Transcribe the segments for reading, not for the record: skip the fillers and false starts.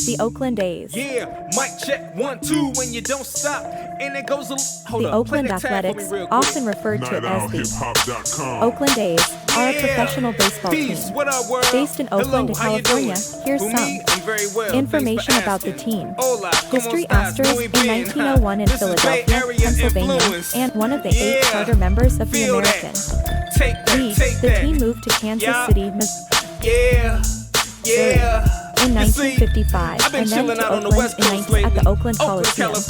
The Oakland A's. Yeah, mic check 1, 2 when you don't stop. And it goes The Oakland Athletics, often referred to as the Oakland A's, are a professional baseball team. Based in Oakland, California, here's some information about the team. History asterisk in 1901 in Philadelphia, Pennsylvania, and one of the 8 charter members of the American League. The team moved to Kansas City, Missouri in 1955, and then to Oakland at the Oakland Coliseum, which is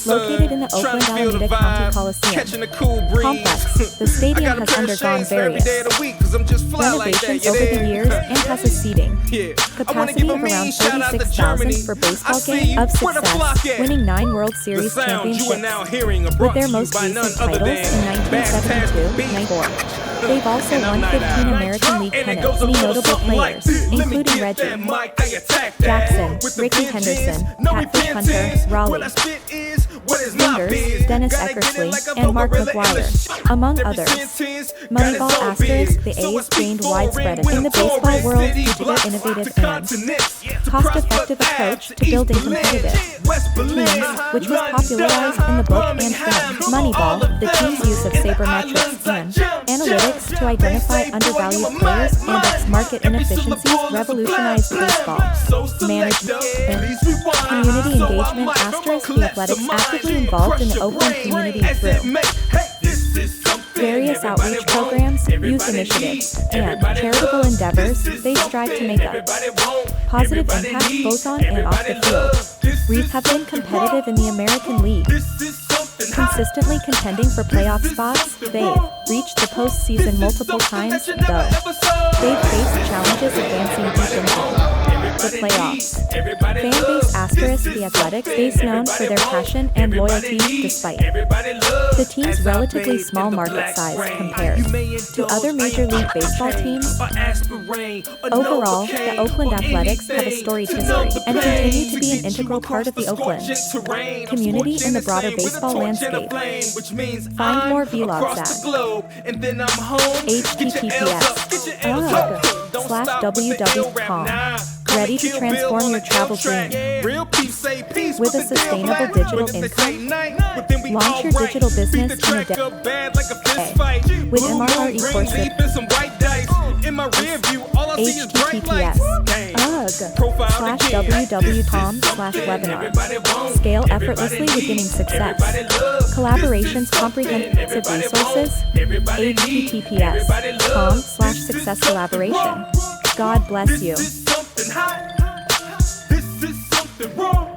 located in the Oakland Alameda County Coliseum complex. The stadium has undergone various renovations over the years and has a seating capacity of around 36,000 for baseball games. Of success, winning 9 World Series championships, with their most recent titles in 1972-94. They've also won 15 American League pennants. Many notable players, including Reggie Jackson, Ricky Henderson, Catfish Hunter, Raleigh Fingers, Dennis Eckersley, and Mark McGuire, among others. Moneyball asterisk the A's gained widespread in the baseball world due to their innovative and cost-effective approach to building competitive teams, which was popularized in the book and film Moneyball. The team's use of sabermetrics and analytics to identify undervalued players and its market inefficiencies revolutionized baseball management and community engagement asterisk the Athletics actively involved in the Oakland community through various outreach programs, youth initiatives, and charitable endeavors. They strive to make a positive impact both on and off the field. Reeds have been competitive in the American League, consistently contending for playoff spots. They've reached the postseason multiple times, though they've faced challenges advancing deep into the playoffs. Fan base asterisk the Athletics is known for their passion and loyalty despite the team's relatively small market size compared to other Major League Baseball teams. Overall, the Oakland Athletics have a storied history and continue to be an integral part of the Oakland community in the broader baseball landscape. Find more vlogs at https://www.com. Ready to transform your travel dream with a sustainable digital income? Launch your digital business in a day with MRR courses. https://www.com/webinar. Scale effortlessly with Beginning Success. Collaborations, comprehensive resources. https://com/success collaboration. God bless you. This is something wrong.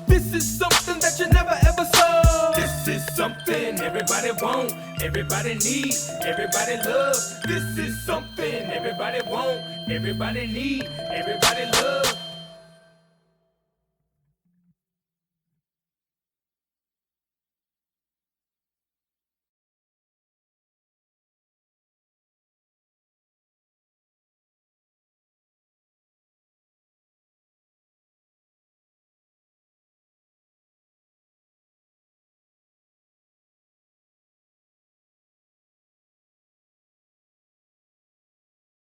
This is something that you never ever saw. This is something everybody want, everybody need, everybody love. This is something everybody want, everybody need, everybody love.